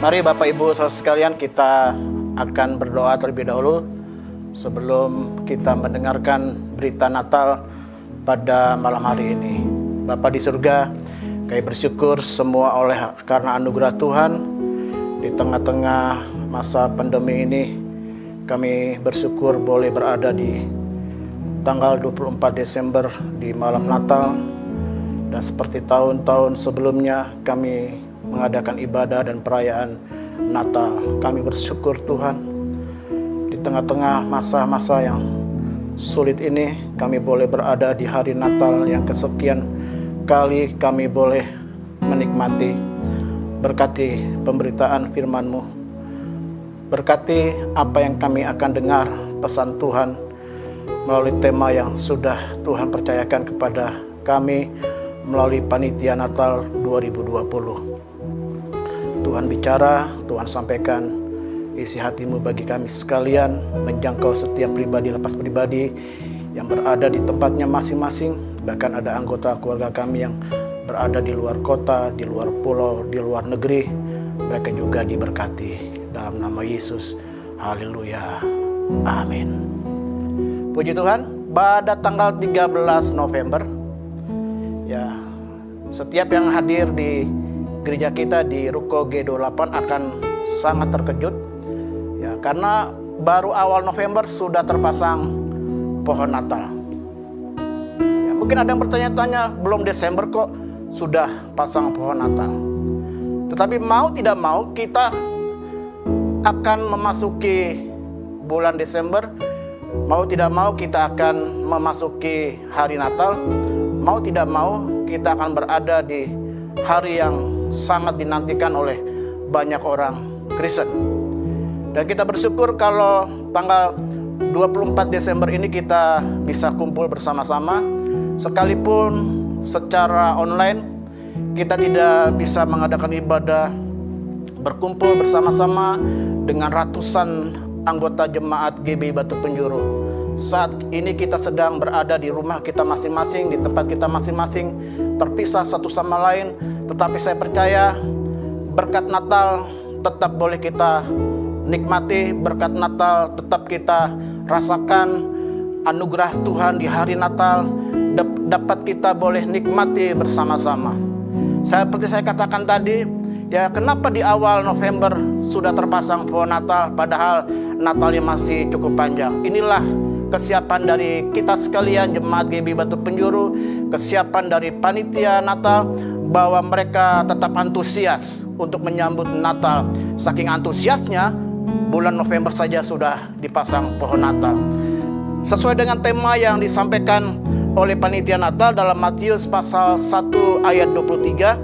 Mari Bapak Ibu Saudara sekalian, kita akan berdoa terlebih dahulu sebelum kita mendengarkan berita Natal pada malam hari ini. Bapa di surga, kami bersyukur semua karena anugerah Tuhan di tengah-tengah masa pandemi ini. Kami bersyukur boleh berada di tanggal 24 Desember di malam Natal. Dan seperti tahun-tahun sebelumnya kami mengadakan ibadah dan perayaan Natal. Kami bersyukur Tuhan, di tengah-tengah masa-masa yang sulit ini kami boleh berada di hari Natal yang kesekian kali kami boleh menikmati. Berkati pemberitaan firman-Mu, berkati apa yang kami akan dengar pesan Tuhan melalui tema yang sudah Tuhan percayakan kepada kami melalui Panitia Natal 2020. Tuhan bicara, Tuhan sampaikan isi hati-Mu bagi kami sekalian, menjangkau setiap pribadi lepas pribadi yang berada di tempatnya masing-masing. Bahkan ada anggota keluarga kami yang berada di luar kota, di luar pulau, di luar negeri. Mereka juga diberkati dalam nama Yesus. Haleluya. Amin. Puji Tuhan, pada tanggal 13 November, ya, setiap yang hadir di gereja kita di Ruko G28 akan sangat terkejut, ya, karena baru awal November sudah terpasang pohon Natal. Ya, mungkin ada yang bertanya-tanya, belum Desember kok sudah pasang pohon Natal. Tetapi mau tidak mau kita akan memasuki bulan Desember, mau tidak mau kita akan memasuki hari Natal, mau tidak mau kita akan berada di hari yang sangat dinantikan oleh banyak orang Kristen. Dan kita bersyukur kalau tanggal 24 Desember ini kita bisa kumpul bersama-sama. Sekalipun secara online kita tidak bisa mengadakan ibadah berkumpul bersama-sama dengan ratusan anggota jemaat GBI Batu Penjuru. Saat ini kita sedang berada di rumah kita masing-masing, di tempat kita masing-masing, terpisah satu sama lain. Tetapi saya percaya berkat Natal tetap boleh kita nikmati, berkat Natal tetap kita rasakan, anugerah Tuhan di hari Natal dapat kita boleh nikmati bersama-sama. Seperti saya katakan tadi, ya, kenapa di awal November sudah terpasang pohon Natal padahal Natalnya masih cukup panjang. Inilah kesiapan dari kita sekalian jemaat GBI Batu Penjuru, kesiapan dari panitia Natal, bahwa mereka tetap antusias untuk menyambut Natal. Saking antusiasnya, bulan November saja sudah dipasang pohon Natal. Sesuai dengan tema yang disampaikan oleh panitia Natal dalam Matius pasal 1 ayat 23,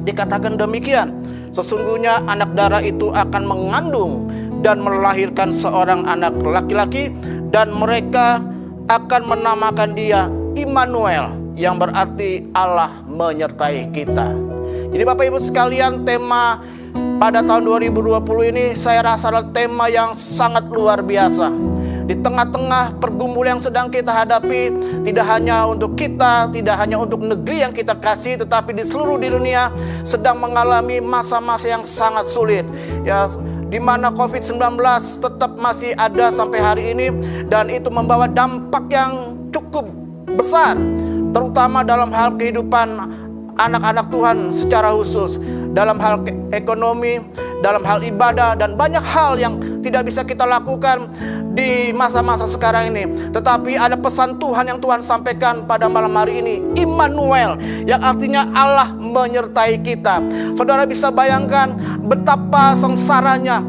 dikatakan demikian, sesungguhnya anak darah itu akan mengandung dan melahirkan seorang anak laki-laki, dan mereka akan menamakan dia Immanuel, yang berarti Allah menyertai kita. Jadi Bapak Ibu sekalian, tema pada tahun 2020 ini saya rasa adalah tema yang sangat luar biasa. Di tengah-tengah pergumulan yang sedang kita hadapi, tidak hanya untuk kita, tidak hanya untuk negeri yang kita kasih, tetapi di seluruh dunia sedang mengalami masa-masa yang sangat sulit. Ya, di mana COVID-19 tetap masih ada sampai hari ini, dan itu membawa dampak yang cukup besar, terutama dalam hal kehidupan anak-anak Tuhan secara khusus, dalam hal ekonomi, dalam hal ibadah, dan banyak hal yang tidak bisa kita lakukan di masa-masa sekarang ini. Tetapi ada pesan Tuhan yang Tuhan sampaikan pada malam hari ini, Immanuel, yang artinya Allah menyertai kita. Saudara bisa bayangkan betapa sengsaranya,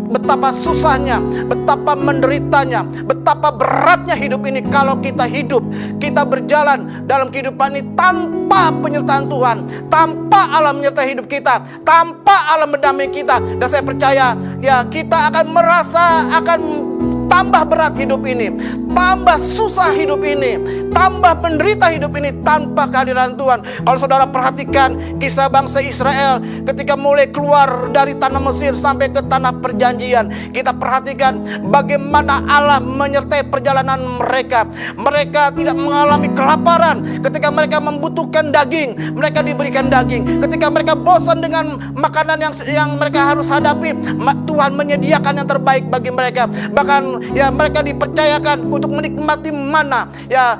betapa susahnya, betapa menderitanya, betapa beratnya hidup ini kalau kita berjalan dalam kehidupan ini tanpa penyertaan Tuhan, tanpa Allah menyertai hidup kita, tanpa Allah mendampingi kita. Dan saya percaya, ya, kita akan merasa, akan tambah berat hidup ini, tambah susah hidup ini, tambah menderita hidup ini tanpa kehadiran Tuhan. Kalau saudara perhatikan kisah bangsa Israel ketika mulai keluar dari tanah Mesir sampai ke tanah perjanjian, kita perhatikan bagaimana Allah menyertai perjalanan mereka. Mereka tidak mengalami kelaparan. Ketika mereka membutuhkan daging, mereka diberikan daging. Ketika mereka bosan dengan makanan yang mereka harus hadapi, Tuhan menyediakan yang terbaik bagi mereka. Bahkan ya mereka dipercayakan untuk menikmati mana. Ya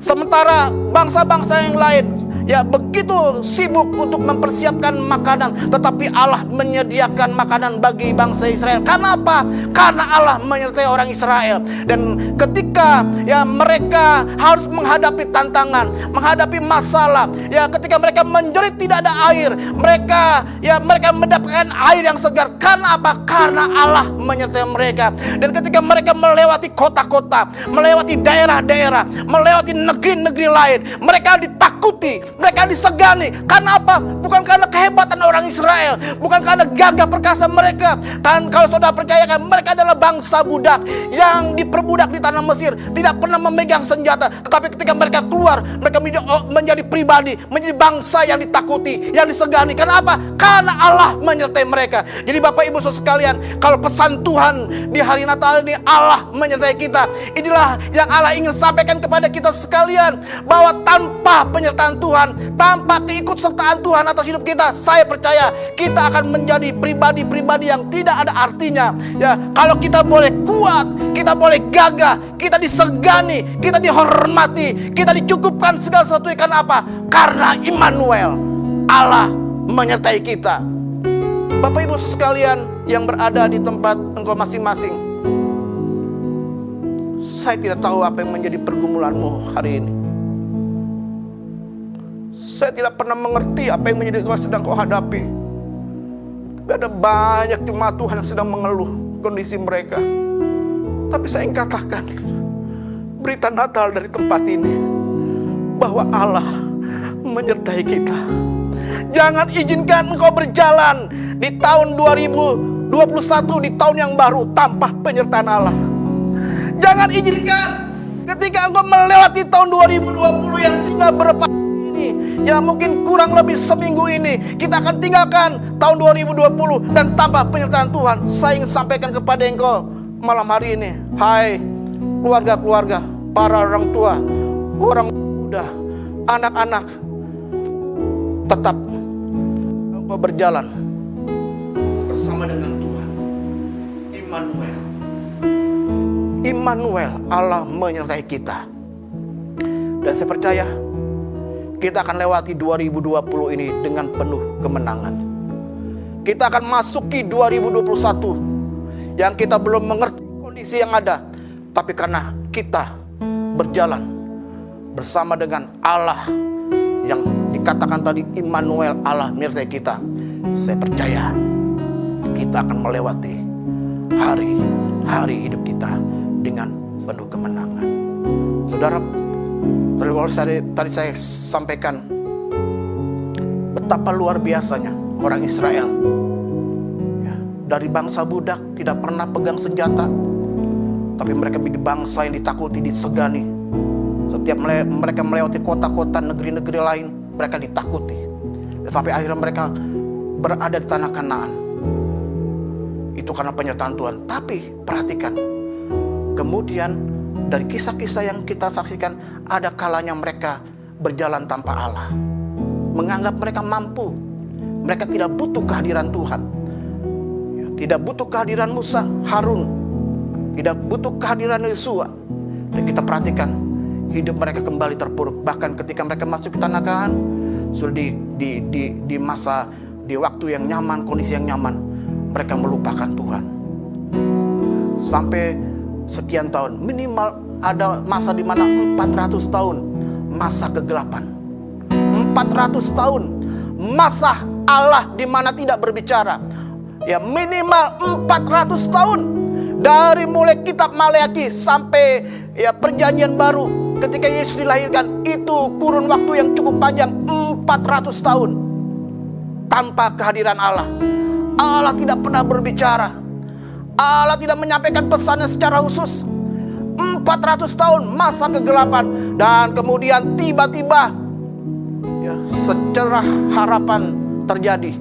sementara bangsa-bangsa yang lain ya begitu sibuk untuk mempersiapkan makanan, tetapi Allah menyediakan makanan bagi bangsa Israel. Karena apa? Karena Allah menyertai orang Israel. Dan ketika ya mereka harus menghadapi tantangan, menghadapi masalah, ya ketika mereka menjerit tidak ada air, mereka mendapatkan air yang segar. Karena apa? Karena Allah menyertai mereka. Dan ketika mereka melewati kota-kota, melewati daerah-daerah, melewati negeri-negeri lain, mereka ditakuti, mereka disegani. Karena apa? Bukan karena kehebatan orang Israel, bukan karena gagah perkasa mereka. Dan kalau saudara percayakan, mereka adalah bangsa budak yang diperbudak di tanah Mesir, tidak pernah memegang senjata. Tetapi ketika mereka keluar, mereka menjadi pribadi, menjadi bangsa yang ditakuti, yang disegani. Karena apa? Karena Allah menyertai mereka. Jadi Bapak Ibu Saudara sekalian, kalau pesan Tuhan di hari Natal ini, Allah menyertai kita. Inilah yang Allah ingin sampaikan kepada kita sekalian, bahwa tanpa penyertaan Tuhan, tanpa keikutsertaan Tuhan atas hidup kita, saya percaya kita akan menjadi pribadi-pribadi yang tidak ada artinya. Ya, kalau kita boleh kuat, kita boleh gagah, kita disegani, kita dihormati, kita dicukupkan segala sesuatu. Karena apa? Karena Immanuel, Allah menyertai kita. Bapak Ibu sekalian yang berada di tempat engkau masing-masing, saya tidak tahu apa yang menjadi pergumulanmu hari ini. Saya tidak pernah mengerti apa yang menjadi sedang kau hadapi. Tapi ada banyak jemaat Tuhan yang sedang mengeluh kondisi mereka. Tapi saya ingin katakan, berita Natal dari tempat ini, bahwa Allah menyertai kita. Jangan izinkan engkau berjalan di tahun 2021, di tahun yang baru, tanpa penyertaan Allah. Jangan izinkan ketika engkau melewati tahun 2020 yang tinggal berapa ini, ya mungkin kurang lebih seminggu ini, kita akan tinggalkan tahun 2020 dan tanpa penyertaan Tuhan. Saya ingin sampaikan kepada engkau malam hari ini, hai keluarga-keluarga, para orang tua, orang muda, anak-anak, tetap engkau berjalan bersama dengan Tuhan. Immanuel, Allah menyertai kita. Dan saya percaya kita akan lewati 2020 ini dengan penuh kemenangan. Kita akan masuki 2021 yang kita belum mengerti kondisi yang ada, tapi karena kita berjalan bersama dengan Allah yang dikatakan tadi Immanuel, Allah menyertai kita. Saya percaya kita akan melewati hari-hari hidup kita dengan penuh kemenangan. Saudara, tadi saya sampaikan betapa luar biasanya orang Israel, ya, dari bangsa budak, tidak pernah pegang senjata, tapi mereka menjadi bangsa yang ditakuti, disegani. Setiap mereka melewati kota-kota, negeri-negeri lain, mereka ditakuti. Sampai akhirnya mereka berada di tanah Kanaan. Itu karena penyertaan Tuhan. Tapi perhatikan, kemudian dari kisah-kisah yang kita saksikan, ada kalanya mereka berjalan tanpa Allah, menganggap mereka mampu. Mereka tidak butuh kehadiran Tuhan, tidak butuh kehadiran Musa, Harun, tidak butuh kehadiran Yosua. Dan kita perhatikan, hidup mereka kembali terpuruk. Bahkan ketika mereka masuk ke tanah Kanaan, sudah di masa, di waktu yang nyaman, kondisi yang nyaman, mereka melupakan Tuhan. Sampai sekian tahun, minimal ada masa di mana 400 tahun masa kegelapan. 400 tahun masa Allah di mana tidak berbicara. Ya, minimal 400 tahun. Dari mulai kitab Maleakhi sampai ya perjanjian baru ketika Yesus dilahirkan, itu kurun waktu yang cukup panjang, 400 tahun tanpa kehadiran Allah. Allah tidak pernah berbicara. Allah tidak menyampaikan pesannya secara khusus. 400 tahun masa kegelapan, dan kemudian tiba-tiba ya, secerah harapan terjadi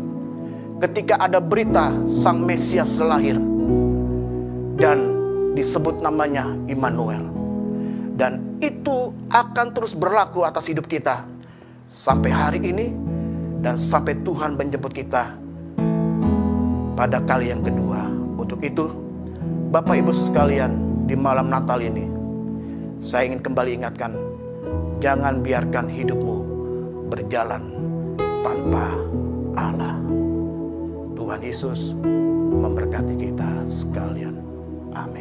ketika ada berita Sang Mesias lahir, dan disebut namanya Immanuel. Dan itu akan terus berlaku atas hidup kita sampai hari ini, dan sampai Tuhan menjemput kita pada kali yang kedua. Untuk itu, Bapak Ibu sekalian, di malam Natal ini saya ingin kembali ingatkan, jangan biarkan hidupmu berjalan tanpa Allah. Tuhan Yesus memberkati kita sekalian. Amin.